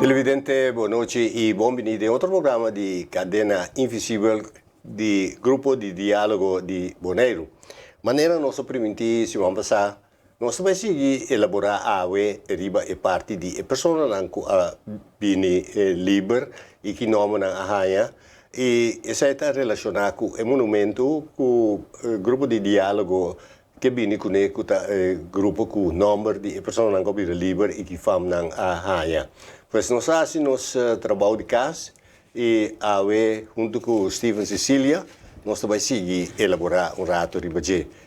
Televidente, boa noite e bem-vindo a outro programa de Cadena Invisível de Grupo de Diálogo de Bonaire. Maneira nossa primeira semana passada, nós vamos seguir elaborar a riba e parte de pessoas que bini liber e que nome na arranha e essa está relacionada com o monumento com o grupo de diálogo que bini com o grupo com o número de pessoas que bini liber e que fam na arranha. Pois nós fazemos nosso trabalho de casa e junto com Steven Cecília, nós vamos seguir elaborar rato riba.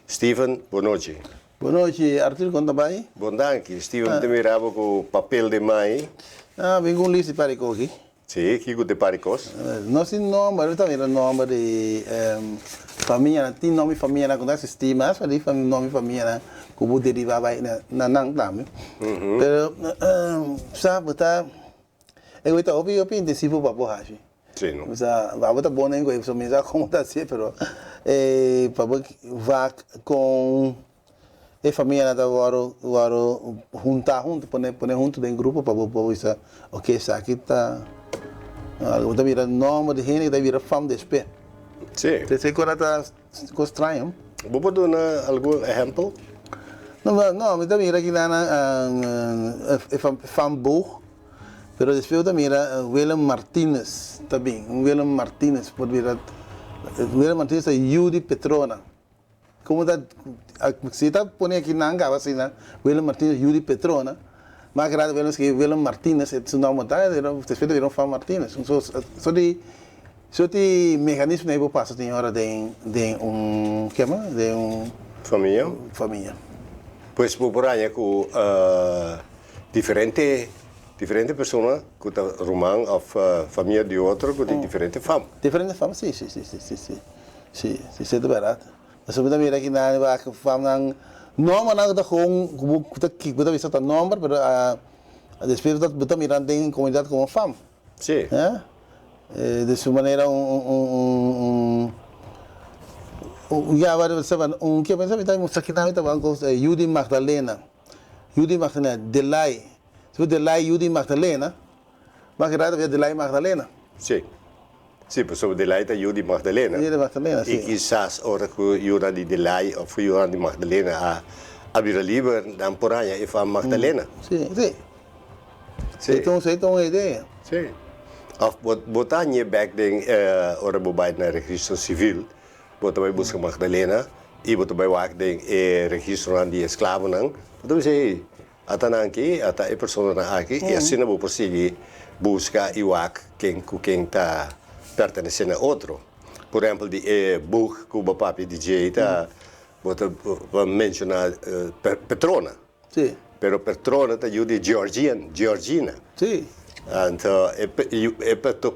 Steven, boa noite. Boa noite, Arthur, conta bem? Bom dia, Steven, te mirava com o papel de mãe. Vem com um lista para aqui. Sim, que de paricos. Nós temos nome, também o nome de família, tem nome família na conta sistema, mas ali nome família como deriva vai na nang também. Sabe, tá? Eu estou ouvindo intensivo para borrar. Sim, não. Mas vai tá bom nem coisa, só mesmo como tá assim, pero para vai com a família da agora juntar junto, põe junto em grupo para isso, ok, isso aqui tá Está vira nome de gente, está vira fama de espé. Sim. Você agora está estranho. Vou dar algum exemplo? Não, mas está vira aqui na fama burro, mas depois está vira William Martínez também. William Martínez pode virar William Martínez é Yuri Petrona. Como está se está pondo aqui na angava assim, né? William Martínez Yuri Petrona. Mas grande vemos que William Martínez é um nome tá, después viram Fama Martínez. Só de mecanismo aí vou passar tem hora de que chama de família. Pois por aí com diferente pessoas que tá romano ou família de outro que tem diferente fama. Diferente fama, sim, é verdade. Mas sobre também aqui na fama não, mas não como que você vista o nome, mas depois você mirando em comunidade como fama. Sim. De sua maneira já vai saber que pensa que estamos aqui na banco Judy Magdalena, Delay, se Delay Judy Magdalena, mas grave é Delay Magdalena. Sim. Sim, pessoal de lá está Judy Magdalena. Judy Magdalena, sim. E quizás ora que Judy de Delay ou Judy Magdalena a vira livre na poraya e fama Magdalena. Sim. Então uma ideia. Sim. Of botar back den ora bobai na registro civil, botar vai buscar Magdalena e botar vai wak den registro de escravo não. Então sei atananki ata e pessoa na aqui e assim não prosseguir buscar e wak quem tá pertencendo a outro. Por exemplo, de book que o papi DJ tá vou mencionar Petrona. Sim. Pero Petrona tá de Georgina. Sim. Então,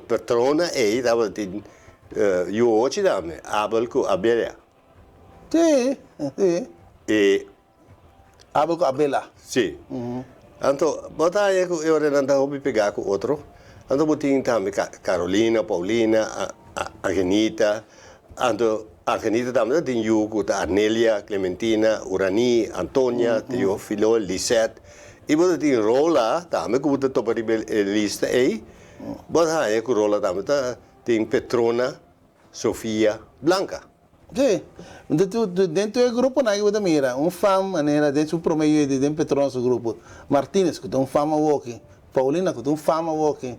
Petrona é dava de hoje dame Abel com Abelha. Sim. E Abel com Abela. sim. Então, botar aí que eu ainda vou pegar com outro. Então, botinho também Carolina, Paulina, Angelita. Então, Angelita também tem Yugo, Arnelia, Clementina, Urani, Antônia, Teófilo, Lisette. E você tem Rola, também que você topa a lista aí. Você aí que Rola também tem Petrona, Sofia, Blanca. Sim. Dentro do grupo não é mira, fama, né, dentro do promedio de Petrona do grupo. Martínez que tem fama walking, Paulina que tem fama walking.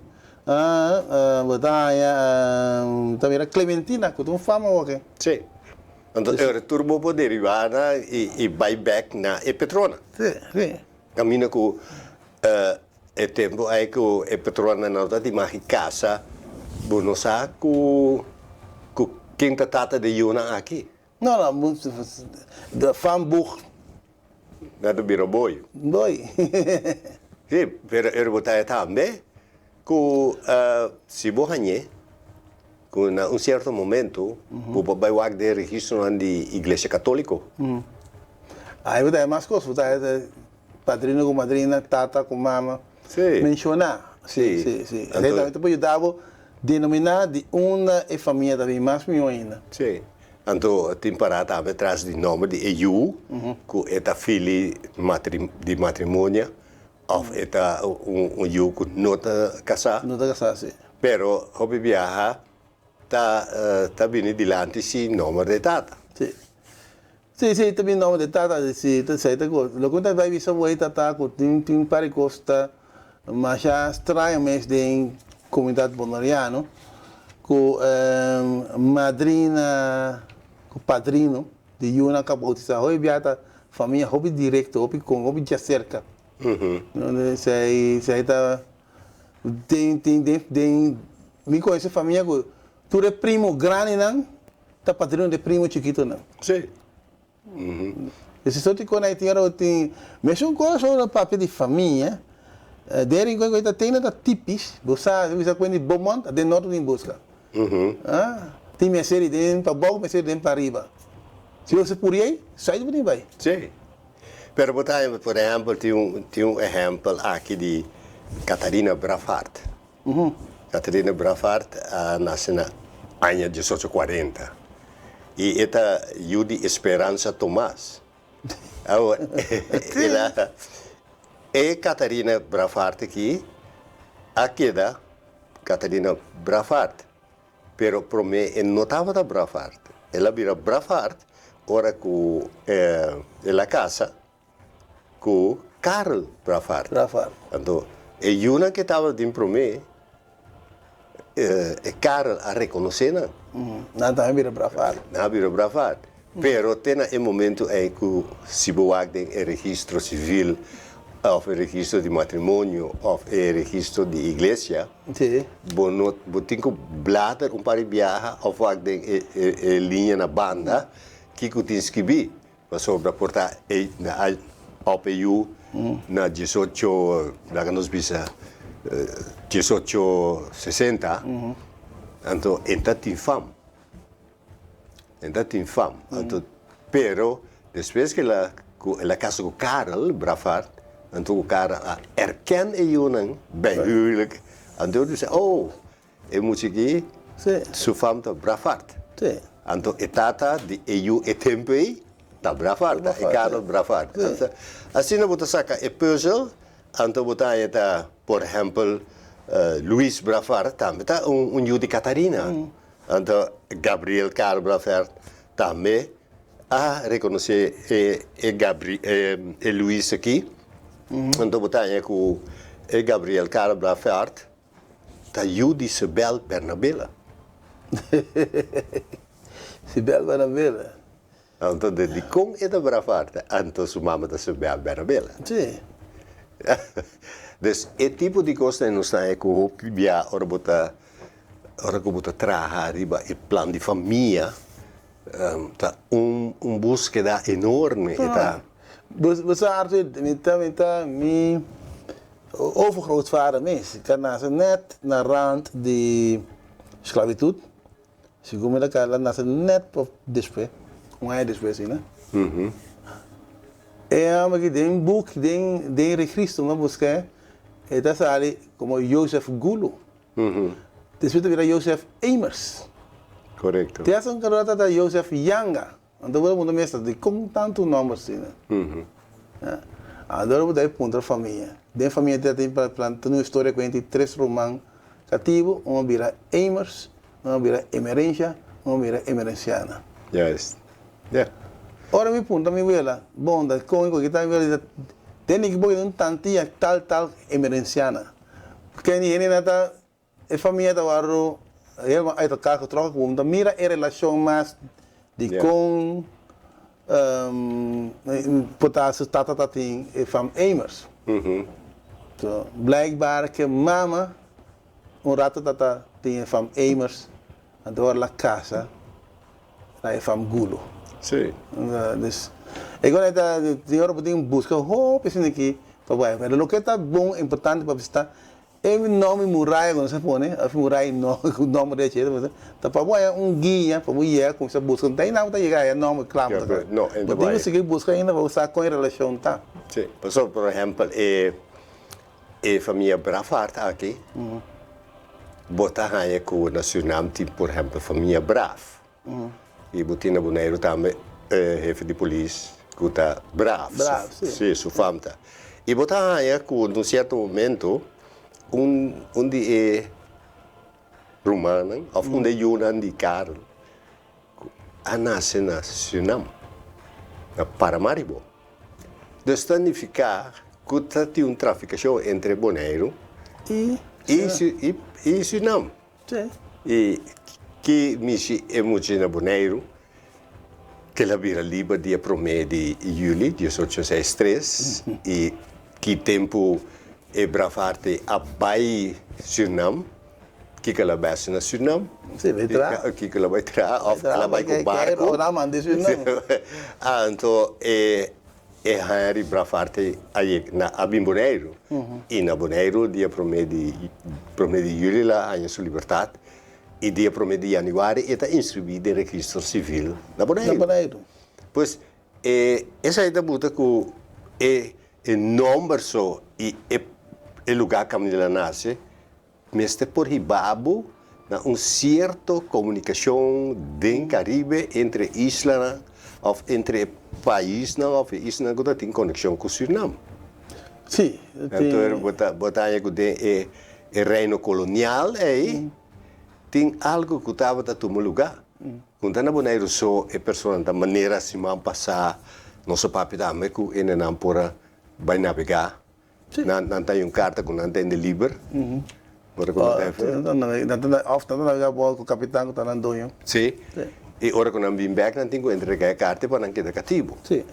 Também Clementina que tem fama walking. Sim. Então, o retorno pode derivar e buyback na Petrona. Sim. Caminho com o tempo aí que a Petrona não está de mais casa, não sabe quem está trata de Yuna aqui. Não, da fama burro. Nada vira boi. Boi. Sim, mas eu vou estar também que se você com um certo momento, o papai vai de registro de igreja católica. Aí você é mais coisa, você é padrinho com madrinha, tata com mama. Sim. Mencionar. Sim. Então, depois eu dava denominar de uma família também mais melhor ainda. Sim. Então, tem parado atrás do nome de EU, que é a filha de matrimônio, of eta yuku nota casa, Não está casado, sim. pero hobby viaja ta bini dilanti si numero de tata. Sim. Sim, também não de tata, se tá certo go. Logo tá vai visar o tata com tem para costa, mas já estranho mês de comunidade bolivariana, com madrina, com padrino de Yuna Cabotisa, hoi viata família hobby direto, hobby com hobby já cerca. Se aí tá tem me conhece família que tu é primo grande não, tá padrino de primo chiquito não. Sim. Se só te conecta tem mesmo coisa no papel de família, deren coisa tem nada tipis, você quando Beaumont, de norte em busca. Tem minha série de para baixo, minha série de para arriba. Se você por aí, sai do bem vai. Sim. Pero botar, por exemplo, tem um exemplo aqui de Catarina Brafart. Catarina Brafart nasceu na ano 1840. E esta Judy Esperança Tomás. Ela é Catarina Brafart aqui da Catarina Brafart. Pero para mim, não estava da Brafart. Ela vira Brafart, ora com ela casa com Karl Brafart. Então, e uma que estava dentro para mim, Karl a reconhecer, não? Nada vira Brafart. Não vira Brafart. Pero tem um momento em que se boa tem registro civil, ou registro de matrimônio, ou registro de igreja, tem que bladar par de viajar, ou tem linha na banda, que tem que escrever, para sobreportar ao PU na 18, na nós bisa 1860, então ainda tem fama. Então, pero depois que ela casa com Karl Brafart, então o cara erkent een bij huwelijk, en toen zei é música sua fama tá Brafart. Então etata de EU tempo tá Brafart, é Karl Brafart. Assim não botar saca é puzzle, então botar eta, por exemplo, Luis Brafart também tá de Catarina. Então Gabriel Karl Brafart também a reconhecer Luis aqui. Então botar com Gabriel Karl Brafart tá Judy Sibel Bernabela. Sibel Bernabela. Então de com é da Brafart, então sua mama tá Sibel Bernabela. Sim. Dus é tipo de coisa não está é com o que via ora que botar trabalhar riba e plano de família, tá búsqueda enorme, tá. Você acha que me overgrootvader mesmo, que nasce net na rand de esclavitud, segundo me ela nasce net depois, ano depois, né? É que tem book, tem registro, uma busca, é dessa área como Joseph Gulo. Depois vira Joseph Amers. Correto. Tem essa garota da Joseph Yanga. Então todo mundo mesmo de com tanto nome assim, né? Agora eu vou dar ponto da família. Da família tem para plantar uma história com 3 romãs cativos, uma vira Amers, uma vira Emerência, uma vira Emerenciana. Yes. Yeah. Ora me punta mi vela, bom, da com que tá vela tem que botar um tantinha tal Emerenciana. Porque ninguém nada a família da Warro, ele vai a carro troca com mira a relação mais de com potássio tata tem fam Amers. So blijkbaar que mama rato tata tem fam Amers, adora la casa, la fam Gulo. Sim. Dus agora tem hora para buscar pensando aqui, papai, mas o que está bom, importante para estar é o nome Murray, quando você põe, a Murray o nome de jeito, tá papai guia, para ir com essa busca, não tem nada para chegar, é nome claro. Não, ainda vai. Mas tem que buscar ainda para usar com relação, tá? Sim. Por exemplo, a família Brafart aqui, botar aí com o nacional, tipo, por exemplo, família Brav. E Butina Boneiro também, chefe de polícia, que está bravo. Bravo, sim. Sim, sua família. E botar aí, num certo momento, onde é romano, ou onde é Yunan de Carl, a nasce na Suriname, na Paramaribo. Então, significa que tem traficação entre Bonaire e Suriname. Sim. E que me emociona Bonaire, que ela vira livre dia 1 de julho de 1863 e que tempo é bravarte a bai Suriname, que ela vai na Suriname, Sim, vai entrar. que ela vai entrar, ou ela vai com o barco. Então, Harry bravarte aí na Abimboneiro e na Boneiro dia 1 de julho lá a sua liberdade. E dia 1 de janeiro está inscrito no registro civil na Bonaire. Pois, essa é a buta que é número só e é lugar que ela nasce, mas é por ribabo na certa comunicação do Caribe entre isla ou entre país ou isla que tem conexão com o Suriname. Sim. Então, botar aí é reino colonial aí. Tem algo que estava a tomar lugar. Quando na Bonaire só é pessoa da maneira se man passar nosso papi da Meco e não pora vai navegar. Não tem carta que não tem de livre. Ora Ofta não navegar com o capitão que está na donho. Sim. E ora quando não vim back não tem que entregar a carta para não quedar cativo. Sim.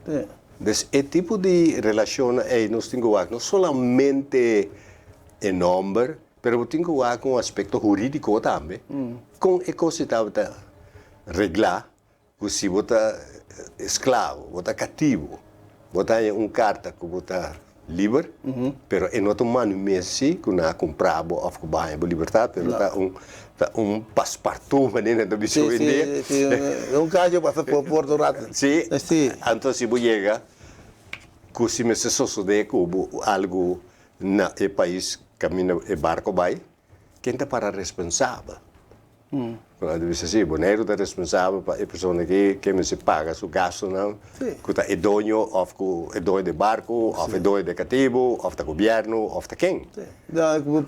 Então, esse tipo de relação aí nós temos que não somente em número, pero tem que ver com o aspecto jurídico também. Com a coisa que reglar, que se você escravo, você cativo, você carta que você livre, pero em outro mano mesmo, que não comprado ou que vai a liberdade, pero está passepartout, maneira da visão em dia. Sim, caso passa por Porto Rato. Sim. Então se você chega, que se me sucede que algo no país caminha e barco vai, quem está para responsável? Quando diz assim, Bonaire está responsável para a pessoa que me se paga o gasto, não? Que está é dono, ou é dono de barco, ou é dono de cativo, ou está governo, ou está quem?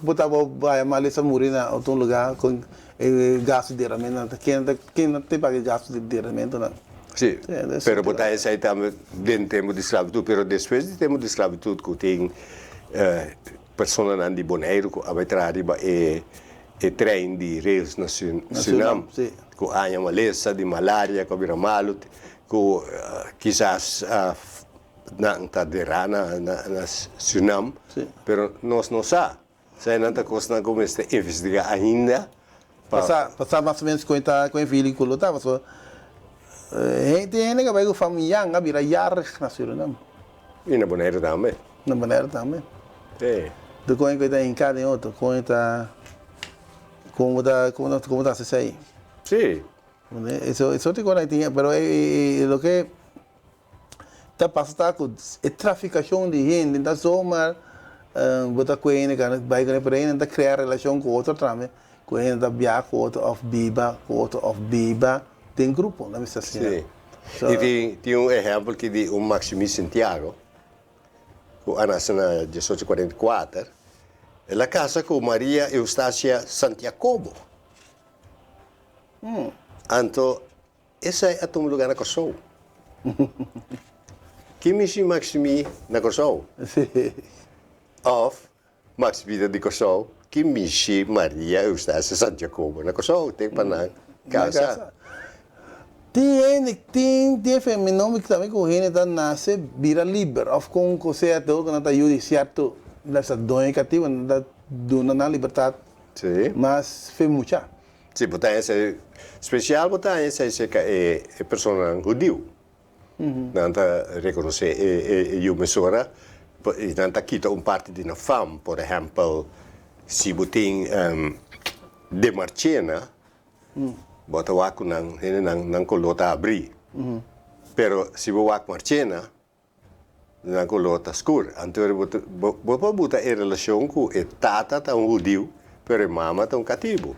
Botava vai a malícia morir em outro lugar com gasto de diretamente, quem não tem paga gasto de diretamente, não? Sim, pero botar isso aí também dentro do tempo de esclavitud, pero depois do tempo de esclavitud que tem pessoas de Bonaire que vai trazer e trem de reis na Suriname, que há uma lesa de malária, que vira malo, que quizás não está de rana na Suriname, mas nós não sabemos. Se não está coisa como está investigar ainda. Passar mais ou menos com o filho que lutava, só tem gente que vai com família, que vira anos na Suriname. E na Bonaire também. Na Bonaire também. É. Do que está em cada outro, como está se aí. Sim. Eso te conecta, pero lo que está passando com a traficação de gente, da soma, botar coisa que vai ganhar para ele, criar relação com outro também, com ele da viajar com outro of biba, tem grupo, não é assim? Sim. E tem exemplo que de Maximiliano Santiago, que nasceu em 1844. Ela casa com Maria Eustácia Santiago. Então, esse é o lugar na Kosovo. Que me chama Maximi na Kosovo? Of Maximi de Kosovo, que me chama Maria Eustácia Santiago na Kosovo. Tem para na casa. Tem fenômeno que também com ele nasce vira livre, of com coisa até que não está judiciado. Nessa dona cativa, na liberdade. Sim. Mas foi muita. Sim, botar esse especial, botar esse é pessoa judeu. Não está reconhecer eu mesura, não está quita parte de uma fama, por exemplo, se você tem de marchena, bota o aco não colota abrir. Pero se você aco marchena na colota escura. Então, você bota a relação com o tata tá judeu, pero a mama tá cativo.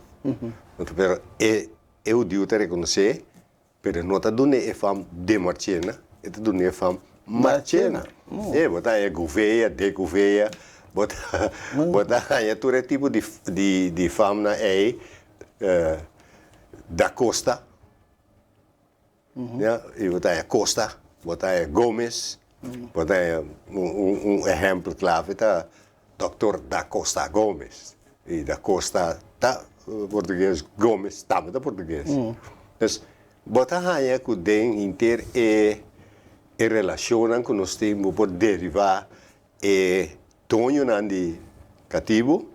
Pero é judeu te reconhecer, pero não tá dando a fama de marchena, é tá dando a fama Marchena. Botar a Gouveia, de Gouveia, botar a todo tipo de fama aí, da Costa, e botar a Costa, botar a Gomes, botar exemplo clave, tá, Dr. da Costa Gomes, e da Costa, tá, português, Gomes, tá, da português. Então, botar a que den inteiro e relacionam com nós temos por derivar donho nandi cativo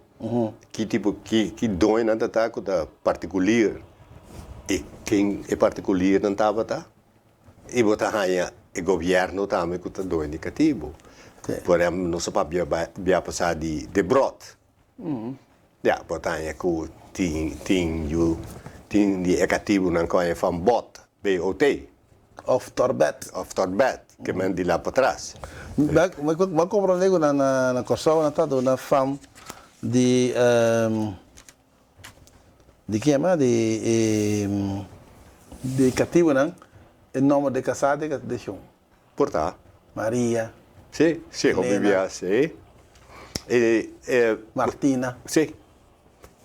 que tipo que donho nanda tá com da particular e quem é particular não tava tá e botar raia o governo também com donho indicativo por exemplo não se pode via passar de brot já botar raia com tem de cativo não com é fam bot BOT Of Torbet. que men di lá para trás. Mas compreender que na Kosovo na tá na fam de que chama de cativo não o nome de casada que deixou Porta. Maria Sim, sim, como vivia, sim. Martina Sim.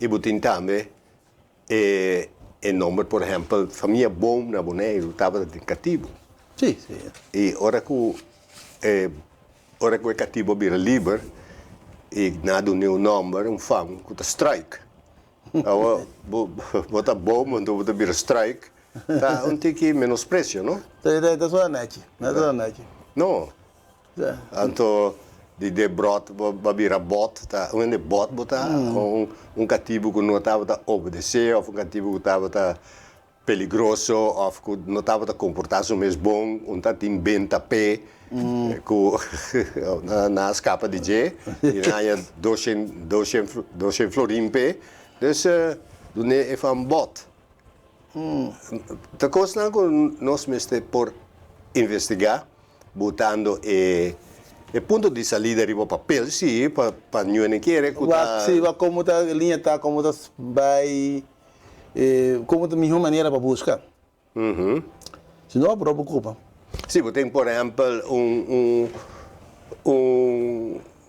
E botin também e nome, por exemplo, família bom na Bonaire estava de cativo. sim sim E ora que o cativo vira livre e nada um nome, fam, que está strike. Agora, bota bom, então bota vira strike. Tá, tem que menosprecio, não? tá só net não tá net Não. Então, de brot, babira bot, tá? De bot, botar cativo que não estava a obedecer, ou cativo que estava peligroso, ou que não estava a comportar-se mais bom, tá inventa pé, na escapa de G, e na 200 florim pé, então, não é um bot. A coisa que nós mesmos por investigar, botando o ponto de saída de papel, sim, para não querer que sim como tá linha tá como tá vai como tá melhor maneira para buscar se não preocupa sim, tem por exemplo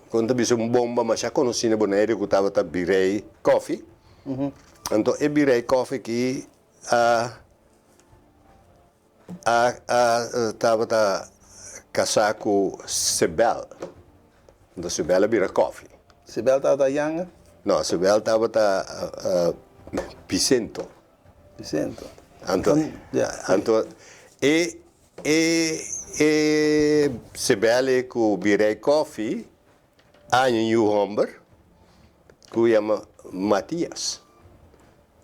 quando vi bomba, mas já conheci na Bonaire que estava a Birei Coffee. Então, é Birei Coffee que estava a casar com Sebel. Então, Sebel vira Coffee. Sibel tá yang Não, Sebel estava a Picento. Vicento Então, Sebel com Birei Coffee, há um homem que chama Matias.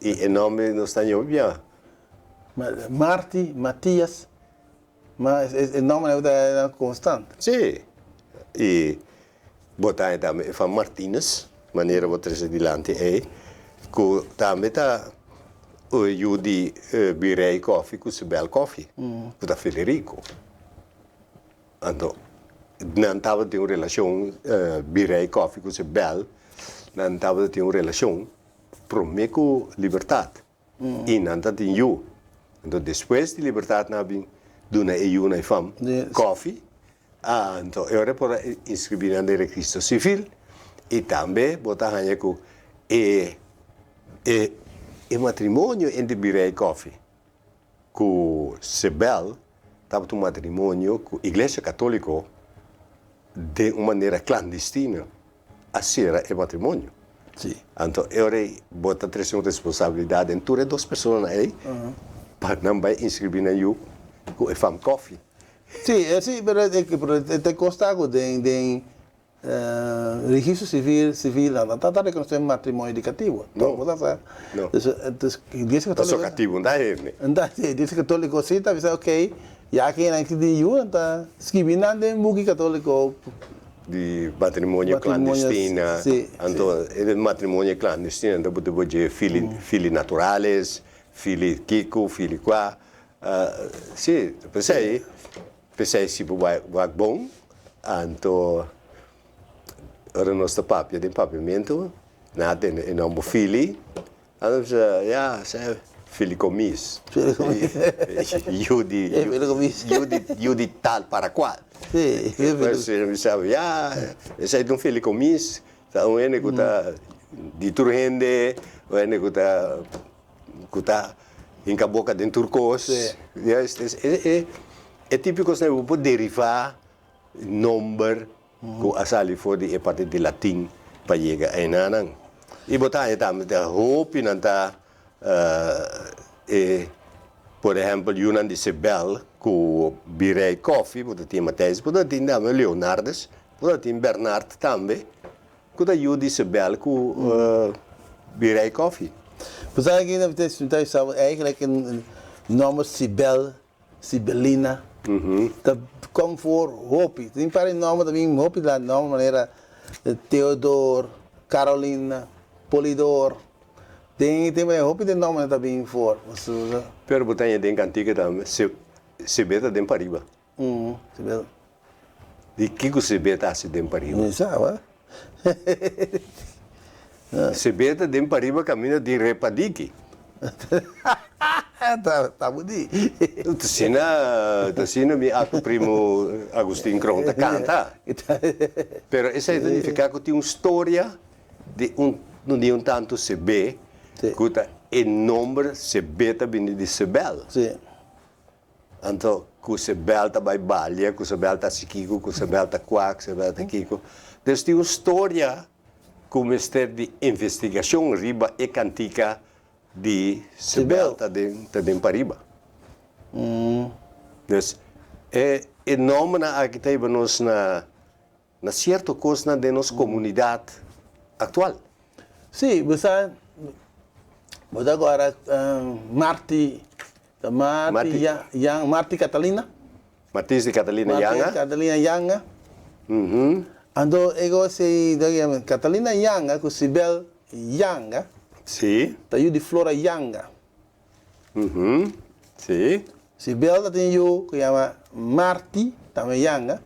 E o nome não está em bem. Marti Matias mas o nome é constante Sim. E botar também Fan Martínez, maneira de botar adiante é que também está o Yudi Birei Coffee com Sibel Coffee, que está Federico. Então, não estava ter uma relação Birei Coffee com Sibel, não estava ter uma relação promete com liberdade. E não está tem eu. Então, depois de liberdade, não havia duna EU na fam coffee. Então, eu por inscrever no registro civil e também botar a com o matrimônio entre Birei Coffee com Sebel estava um matrimônio com a Igreja Católica de uma maneira clandestina a ser o matrimônio. sim Então, eu botar três responsabilidade em todas as pessoas aí para não vai inscrever na EU com a fam coffee. sim sim mas te consta que tem registro civil não tá reconhecendo matrimônio indicativo Não. então igreja Então, sou católica cativo, não é? anda igreja católica sim tá dizendo ok já que na que de eu tá escrevendo na muque católico De matrimônio Matrimônio, clandestino. sim, Então, o matrimônio clandestino, então, você pode ter filhos naturais, filhos Kiko, filhos qua. Sim, pensei se vai bom, então, ora nosso papo, tem papamento, nada, e não filho, então, já, felicomis. Felicomis. Io di tal para qual. Sì, Mas mi sabe, ja, sei un felicomis, ta un ene kuta di turhende, o ene kuta in boca den turcos. Sì. Ja, é típico se può derivare number ku asali for di parte di latin pa llega a nanang. Ibo ta tam da hopi nanta por exemplo, Yunan de Sebel, com Birei Coffee, pode ter Matthijs, pode ter também Leonardes, pode ter Bernard também, pode ter de Sebel com Birei Coffee. We zijn eigenlijk een naam Sibel, Sibelina. Dat komt voor Hopi. Tem para nome também Hopi lá nome maneira Theodor, Carolina, Polidor. Tem Hopi de nome também for. Pero botanya den cantiga também, Sebeta den Pariba. Sibel. De que Sebeta se den Pariba? Não sabe? Sebeta den Pariba caminha de Repadiki. Tá budi. Tacina mi aku primo Agustin Cronta canta. Pero essa significa que tem uma história de não de tanto Sebe, que é nome Sebeta vindo de Sebel. Sim. Então, que Sebel tá balha, que Sebel tá sikico, que Sebel tá quack, Sebel tá kiko. Então tem uma história com o Ministério de Investigação riba e cantica de Sebel tá de Pariba. Então, é nome na que temos na certa coisa da nossa comunidade atual. Sim, você agora Marti Catalina. Martins de Catalina Yanga. Catalina Yanga. Ando ego se Catalina Yanga com Sibel Yanga. Sim. Tá eu de Flora Yanga. Sim. Sibel tá tem eu que chama Marti também Yanga.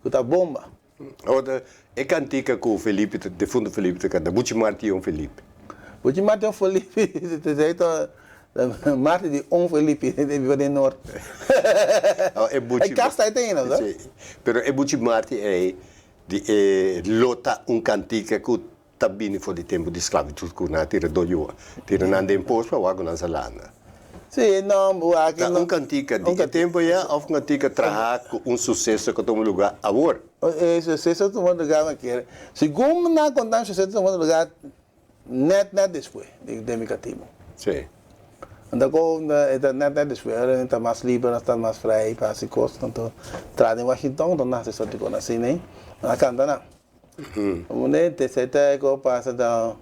Que tá bomba. Outra é cantica com o Felipe, de fundo Felipe, que canta Buchi Marti e Felipe. Buchi Marti e Felipe, Marti de Felipe, de Viva do Norte. É Buchi. É casta tem, não é? Sim. Pero é Buchi Marti é lota cantica que também foi de tempo de esclavitud que na tira do yo, tira na de imposto para o água na salana. Sim, não, o aqui não. Cantica de tempo já, ou cantica trabalha com sucesso que toma lugar agora. Sucesso toma lugar aqui. Segundo na contar sucesso toma lugar net depois de democrativo. Sim. Então quando net depois está mais livre, está mais frei, para se costa, então traz em Washington, então nasce só de quando assim, né? Na canta não. O momento se tá que passa da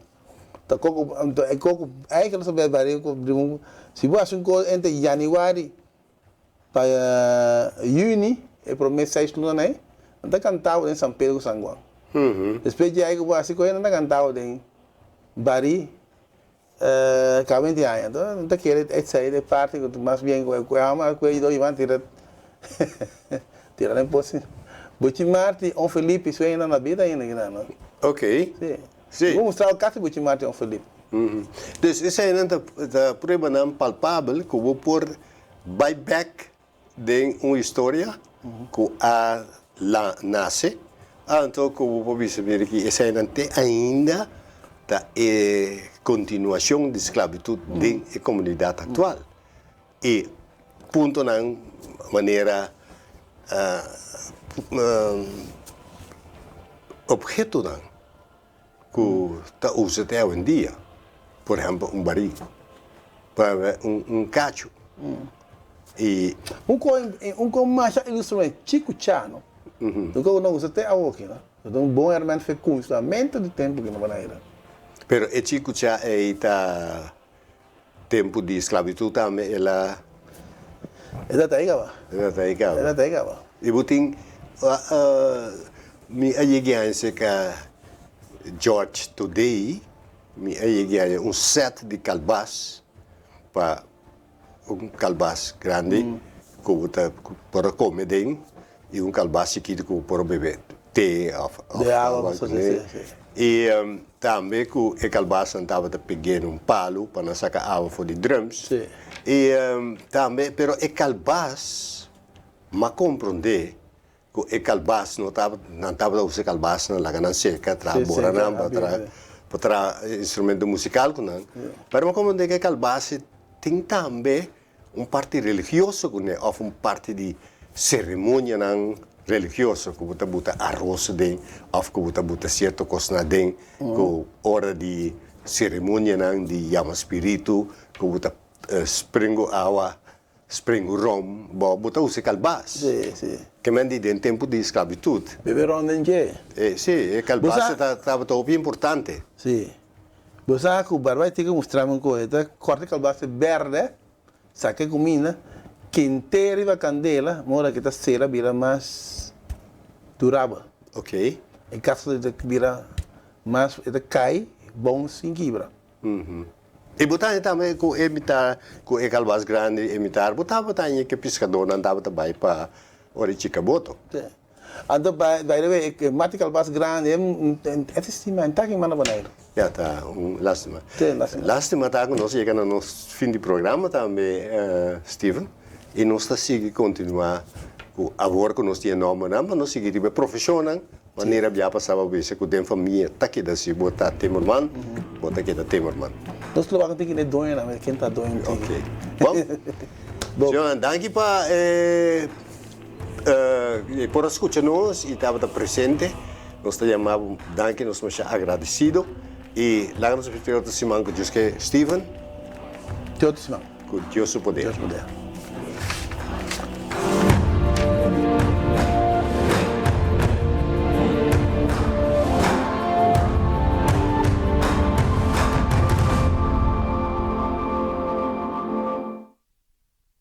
coco aí que nós sabemos barulho se você entre janeiro para junho é para mês 6 não é? Anda cantava em São Pedro São Juan. Depois de aí que você conhece anda cantava em Bari cabem de aí então não quer sair de parte que mais bem que ama que do Ivan tira em posse. Buchi Marti e Felipe isso ainda na vida ainda não. Ok. Sim. Vou mostrar o caso de Buchi Marti e Felipe. Então isso ainda está prova não palpável que vou pôr buyback de uma história que a lá nasce, então que vou perceber que essa ainda tá continuação de esclavitud da comunidade atual e ponto na maneira objeto não que está usado até hoje em dia, por exemplo, baril, para cacho. E com mais ilustração Chico Chano. Então não usa até hoje, né? Então bom realmente foi com instrumento de tempo que não vai ir. Pero e Chico Chano é tempo de esclavitud também ela. Ela tá aí E botin mi ayegianse ka George Today mi ayegianse set de calbas para calbas grande para comer dentro e calbas chiquito para beber té de água E também com a calbasa estava pegando um palo para sacar água for de drums. Sim. E também, pero a calbasa, mas compreender que a calbasa não estava usando calbasa na laga seca, para instrumento musical, não. Mas mas compreender que a calbasa tem também parte religiosa, ou parte de cerimônia religiosa, que você bota arroz dentro, ou que você bota certa coisa dentro, que hora de cerimônia de chama espírito, que você springo água, springo rum, você usa calbasa. Sim, sim. Que me diz em tempo de esclavitud. Beberam nenhum. Sim, a calbasa estava bem importante. Sim. Você que o barba tem que mostrar uma coisa, corta a calbasa verde, saca a comida, quente a candela, mora que a cera vira mais durável. Ok. Em caso de vira mais, cai, bom sem quebra. E botar também com imitar, com a calbasa grande, imitar, botar que pescador não estava também para orichicaboto. Sim. Então, by the way, mati calbasa grande, é estima, tá que mana banheiro. Já está, lástima. Sim, lástima. Lástima está que nós chegamos no fim do programa também, Steven, e nós está seguindo continuar agora que nós temos nome, mas nós seguimos profissional, maneira de passar a vez que tem família, tá aqui da se botar Timmerman, botar aqui da Timmerman. Nós colocamos que nem doendo, mas quem tá doendo? Ok. Bom, João, danke para por escutar-nos e estava presente. Nós te chamamos, danke, nós somos agradecidos. E lá nos espírito de semana com Steven. Teu testemunho. Com Deus o poder. Deus poder.